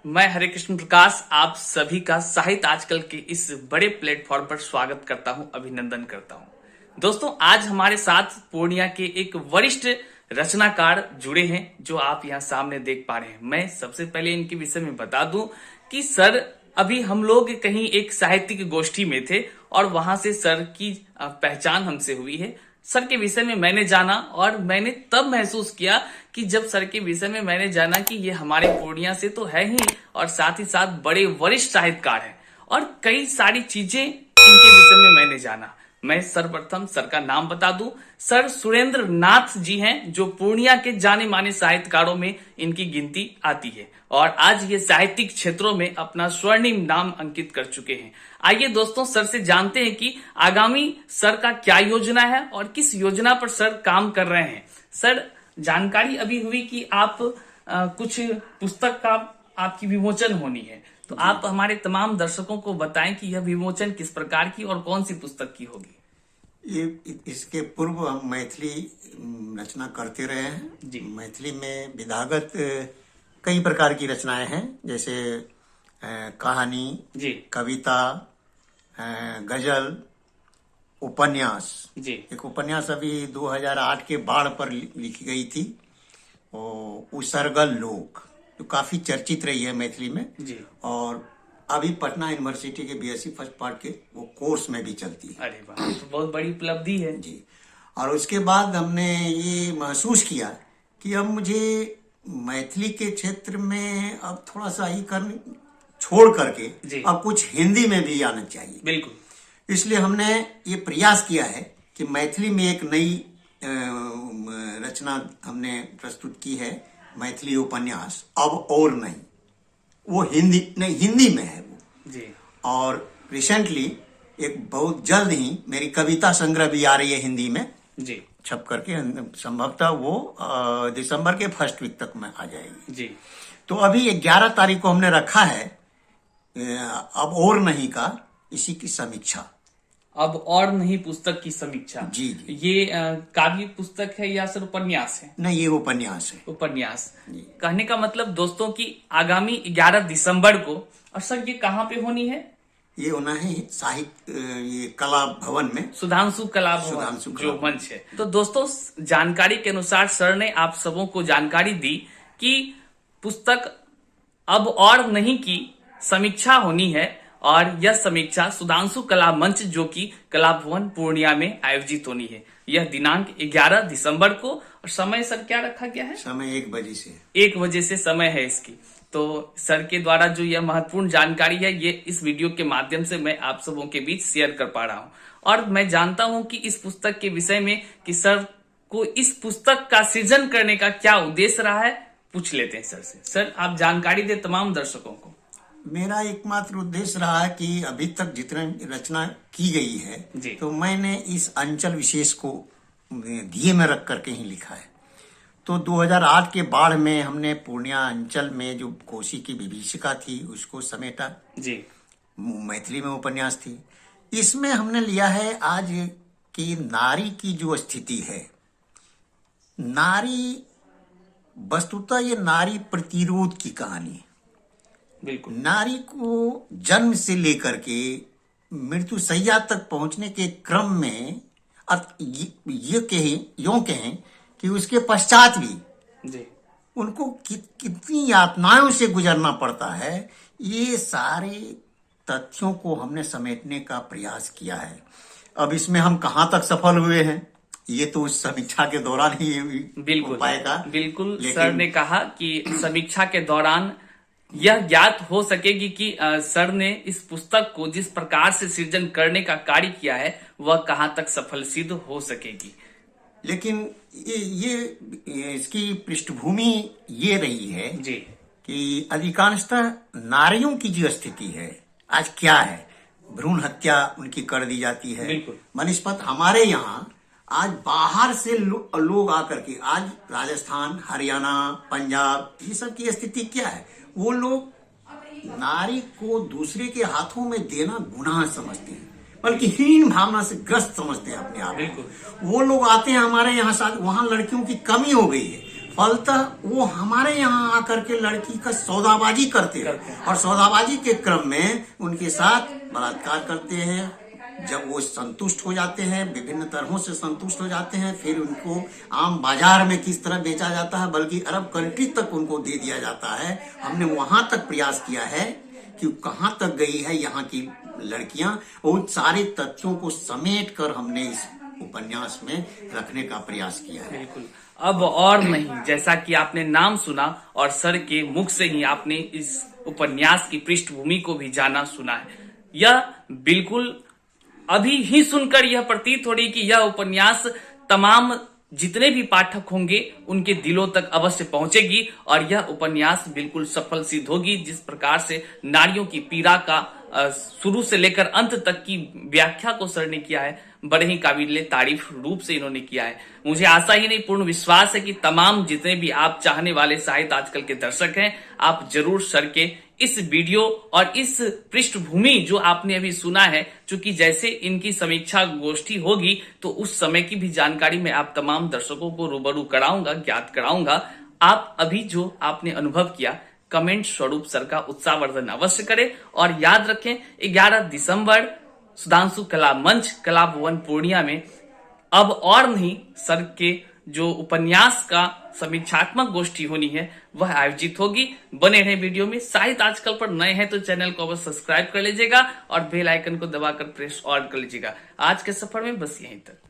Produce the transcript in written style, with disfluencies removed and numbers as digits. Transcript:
मैं हरे कृष्ण प्रकाश आप सभी का साहित्य आजकल के इस बड़े प्लेटफॉर्म पर स्वागत करता हूं, अभिनंदन करता हूं। दोस्तों, आज हमारे साथ पूर्णिया के एक वरिष्ठ रचनाकार जुड़े हैं जो आप यहां सामने देख पा रहे हैं। मैं सबसे पहले इनके विषय में बता दूं कि सर अभी हम लोग कहीं एक साहित्यिक गोष्ठी में थे और वहां से सर की पहचान हमसे हुई है। सर के विषय में मैंने जाना और मैंने तब महसूस किया कि जब सर के विषय में मैंने जाना कि ये हमारे पूर्णिया से तो है ही और साथ ही साथ बड़े वरिष्ठ साहित्यकार हैं और कई सारी चीजें इनके विषय में मैंने जाना। मैं सर्वप्रथम सर का नाम बता दूं, सर सुरेंद्र नाथ जी हैं जो पूर्णिया के जाने माने साहित्यकारों में इनकी गिनती आती है और आज ये साहित्यिक क्षेत्रों में अपना स्वर्णिम नाम अंकित कर चुके हैं। आइए दोस्तों, सर से जानते हैं कि आगामी सर का क्या योजना है और किस योजना पर सर काम कर रहे हैं। सर, जानकारी अभी हुई कि आप कुछ पुस्तक का आपकी विमोचन होनी है, तो आप हमारे तमाम दर्शकों को बताएं कि यह विमोचन किस प्रकार की और कौन सी पुस्तक की होगी। ये इसके पूर्व हम मैथिली रचना करते रहे हैं जी। मैथिली में विधागत कई प्रकार की रचनाएं हैं, जैसे कहानी जी कविता, गजल, उपन्यास। जी एक उपन्यास अभी 2008 के बाढ़ पर लिखी गई थी, उसरगल लोक, जो काफी चर्चित रही है मैथिली में जी। और अभी पटना यूनिवर्सिटी के बीएससी फर्स्ट पार्ट के वो कोर्स में भी चलती है। अरे वाह, तो बहुत बड़ी उपलब्धि है जी। और उसके बाद हमने ये महसूस किया कि अब मुझे मैथिली के क्षेत्र में अब थोड़ा सा ही छोड़ करके अब कुछ हिंदी में भी आना चाहिए। बिल्कुल। इसलिए हमने ये प्रयास किया है कि मैथिली में एक नई रचना हमने प्रस्तुत की है, मैथिली उपन्यास अब और नहीं। वो हिंदी में है वो जी। और रिसेंटली एक बहुत जल्द ही मेरी कविता संग्रह भी आ रही है हिंदी में जी। छप करके, संभवतः वो दिसंबर के फर्स्ट वीक तक में आ जाएगी जी। तो अभी 11 तारीख को हमने रखा है अब और नहीं का इसी की समीक्षा। अब और नहीं पुस्तक की समीक्षा। जी जी। ये काव्य पुस्तक है या सिर्फ उपन्यास है? नहीं, ये उपन्यास है। उपन्यास। जी। कहने का मतलब दोस्तों की आगामी 11 दिसंबर को, और सर ये कहाँ पे होनी है? ये होना है साहित्य ये कला भवन में, सुधांशु कला भवन जो मंच है। तो दोस्तों, जानकारी के अनुसार सर ने आप सबों को जानकारी दी कि पुस्तक अब और नहीं की समीक्षा होनी है और यह समीक्षा सुधांशु कला मंच जो कि कला भवन पूर्णिया में आयोजित होनी है। यह दिनांक 11 दिसंबर को, और समय सर क्या रखा गया है? समय 1 बजे से 1 बजे से समय है इसकी। तो सर के द्वारा जो यह महत्वपूर्ण जानकारी है, ये इस वीडियो के माध्यम से मैं आप सबों के बीच शेयर कर पा रहा हूं। और मैं जानता हूं कि इस पुस्तक के विषय में कि सर को इस पुस्तक का सृजन करने का क्या उद्देश्य रहा है, पूछ लेते हैं सर से। सर, आप जानकारी दे तमाम दर्शकों को। मेरा एकमात्र उद्देश्य रहा है कि अभी तक जितने रचना की गई है तो मैंने इस अंचल विशेष को ध्येय में रख करके ही लिखा है। तो 2008 के बाढ़ में हमने पूर्णिया अंचल में जो कोसी की विभीषिका थी उसको समेटा जी। मैथिली में उपन्यास थी। इसमें हमने लिया है आज की नारी की जो स्थिति है, नारी वस्तुतः ये नारी प्रतिरोध की कहानी है। बिल्कुल। नारी को जन्म से लेकर के मृत्यु शैया तक पहुंचने के क्रम में यूं कहें कि उसके पश्चात भी जी। उनको कितनी यातनाओं से गुजरना पड़ता है, ये सारे तथ्यों को हमने समेटने का प्रयास किया है। अब इसमें हम कहां तक सफल हुए हैं ये तो उस समीक्षा के दौरान ही बिल्कुल पाएगा। बिल्कुल। सर ने कहा कि समीक्षा के दौरान यह ज्ञात हो सकेगी कि सर ने इस पुस्तक को जिस प्रकार से सृजन करने का कार्य किया है वह कहां तक सफल सिद्ध हो सकेगी। लेकिन ये इसकी पृष्ठभूमि ये रही है जी कि अधिकांशतः नारियों की जो स्थिति है आज क्या है, भ्रूण हत्या उनकी कर दी जाती है। बनस्पत हमारे यहाँ आज बाहर से लोग आकर के, आज राजस्थान, हरियाणा, पंजाब, ये सब की स्थिति क्या है, वो लोग नारी को दूसरे के हाथों में देना गुनाह समझते हैं, बल्कि हीन भावना से ग्रस्त समझते हैं अपने आप को। वो लोग आते हैं हमारे यहाँ साथ, वहां लड़कियों की कमी हो गई है फलतः वो हमारे यहाँ आकर के लड़की का सौदाबाजी करते हैं और सौदाबाजी के क्रम में उनके साथ बलात्कार करते हैं। जब वो संतुष्ट हो जाते हैं, विभिन्न तरहों से संतुष्ट हो जाते हैं, फिर उनको आम बाजार में किस तरह बेचा जाता है, बल्कि अरब कंट्री तक उनको दे दिया जाता है। हमने वहां तक प्रयास किया है कि कहां तक गई है यहाँ की लड़कियां, उन सारे तथ्यों को समेट कर हमने इस उपन्यास में रखने का प्रयास किया है। बिल्कुल। अब और नहीं, जैसा कि आपने नाम सुना और सर के मुख से ही आपने इस उपन्यास की पृष्ठभूमि को भी जाना सुना है। यह बिल्कुल अभी ही सुनकर यह प्रतीत हो रही कि यह उपन्यास तमाम जितने भी पाठक होंगे उनके दिलों तक अवश्य पहुंचेगी और यह उपन्यास बिल्कुल सफल सिद्ध होगी। जिस प्रकार से नारियों की पीड़ा का शुरू से लेकर अंत तक की व्याख्या को सर ने किया है, बड़े ही काबिल तारीफ रूप से इन्होंने किया है। मुझे आशा ही नहीं पूर्ण विश्वास है कि तमाम जितने भी आप चाहने वाले साहित्य आजकल के दर्शक हैं, आप जरूर सर के इस वीडियो और इस पृष्ठभूमि जो आपने अभी सुना है, चूंकि जैसे इनकी समीक्षा गोष्ठी होगी तो उस समय की भी जानकारी मैं आप तमाम दर्शकों को रूबरू कराऊंगा, ज्ञात कराऊंगा। आप अभी जो आपने अनुभव किया, कमेंट स्वरूप सर का उत्साहवर्धन अवश्य करें और याद रखें 11 दिसंबर सुधांशु कला मंच, कला भवन पूर्णिया में अब और नहीं सर के जो उपन्यास का समीक्षात्मक गोष्ठी होनी है वह आयोजित होगी। बने रहे वीडियो में। साहित्य आजकल पर नए हैं तो चैनल को अवश्य सब्सक्राइब कर लीजिएगा और बेल आइकन को दबाकर प्रेस ऑन कर लीजिएगा। आज के सफर में बस यहीं तक।